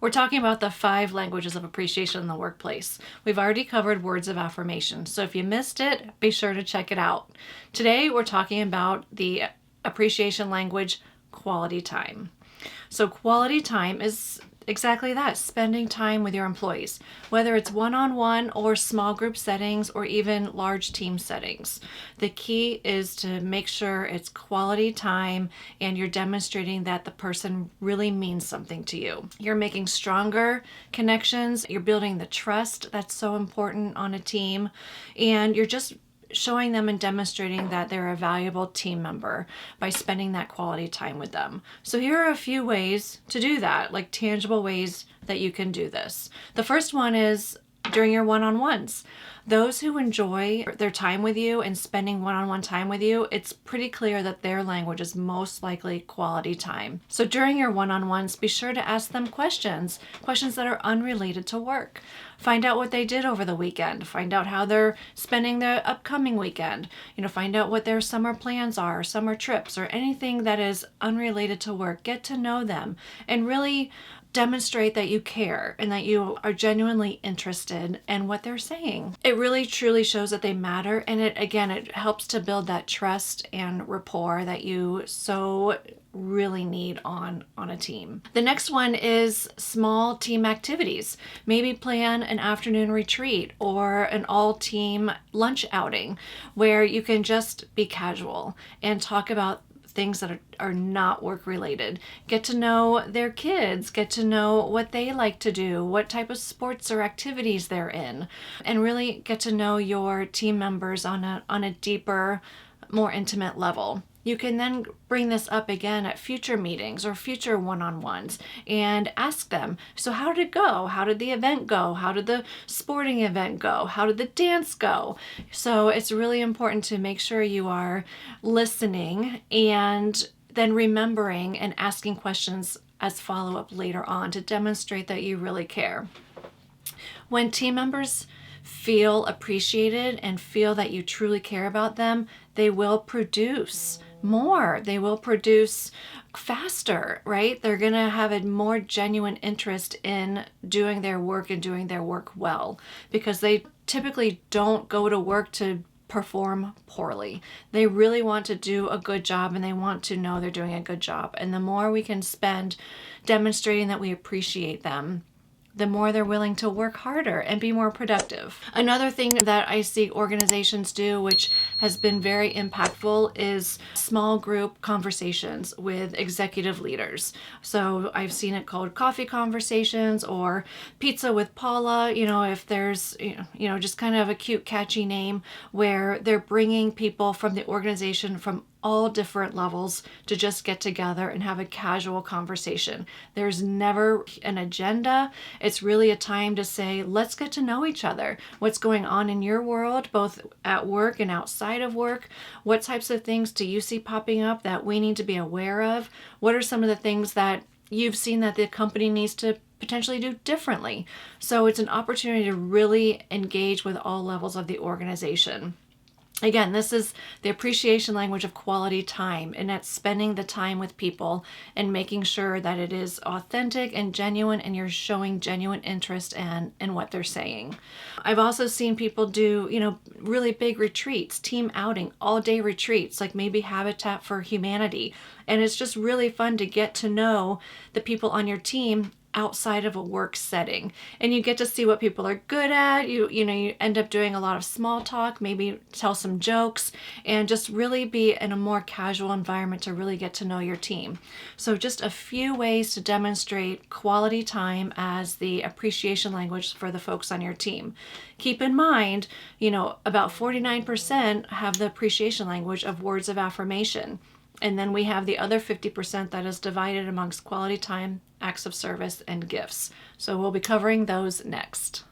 We're talking about the 5 languages of appreciation in the workplace. We've already covered words of affirmation, so if you missed it, be sure to check it out. Today, we're talking about the appreciation language, quality time. So quality time is exactly that, spending time with your employees, whether it's one-on-one or small group settings or even large team settings. The key is to make sure it's quality time and you're demonstrating that the person really means something to you. You're making stronger connections, you're building the trust that's so important on a team, and you're just showing them and demonstrating that they're a valuable team member by spending that quality time with them. So here are a few ways to do that, like tangible ways that you can do this. The first one is during your one-on-ones. Those who enjoy their time with you and spending one-on-one time with you, it's pretty clear that their language is most likely quality time. So during your one-on-ones, be sure to ask them questions that are unrelated to work. Find out what they did over the weekend. Find out how they're spending their upcoming weekend. Find out what their summer plans are, summer trips, or anything that is unrelated to work. Get to know them and really demonstrate that you care and that you are genuinely interested in what they're saying. It really truly shows that they matter, and it helps to build that trust and rapport that you so really need on a team. The next one is small team activities. Maybe plan an afternoon retreat or an all-team lunch outing where you can just be casual and talk about things that are not work related. Get to know their kids, get to know what they like to do, what type of sports or activities they're in, and really get to know your team members on a deeper, more intimate level. You can then bring this up again at future meetings or future one-on-ones and ask them, so how did it go? How did the event go? How did the sporting event go? How did the dance go? So it's really important to make sure you are listening and then remembering and asking questions as follow-up later on to demonstrate that you really care. When team members feel appreciated and feel that you truly care about them, they will produce more. They will produce faster, right? They're going to have a more genuine interest in doing their work and doing their work well, because they typically don't go to work to perform poorly. They really want to do a good job and they want to know they're doing a good job. And the more we can spend demonstrating that we appreciate them, the more they're willing to work harder and be more productive. Another thing that I see organizations do, which has been very impactful, is small group conversations with executive leaders. So I've seen it called coffee conversations or pizza with Paula, if there's, just kind of a cute, catchy name, where they're bringing people from the organization from all different levels to just get together and have a casual conversation. There's never an agenda. It's really a time to say, let's get to know each other. What's going on in your world, both at work and outside of work? What types of things do you see popping up that we need to be aware of? What are some of the things that you've seen that the company needs to potentially do differently? So it's an opportunity to really engage with all levels of the organization. Again, this is the appreciation language of quality time, and that's spending the time with people and making sure that it is authentic and genuine and you're showing genuine interest in what they're saying. I've also seen people do, really big retreats, team outing, all-day retreats, like maybe Habitat for Humanity. And it's just really fun to get to know the people on your team outside of a work setting, and you get to see what people are good at. You end up doing a lot of small talk, maybe tell some jokes, and just really be in a more casual environment to really get to know your team. So just a few ways to demonstrate quality time as the appreciation language for the folks on your team. Keep in mind, about 49% have the appreciation language of words of affirmation. And then we have the other 50% that is divided amongst quality time, acts of service, and gifts. So we'll be covering those next.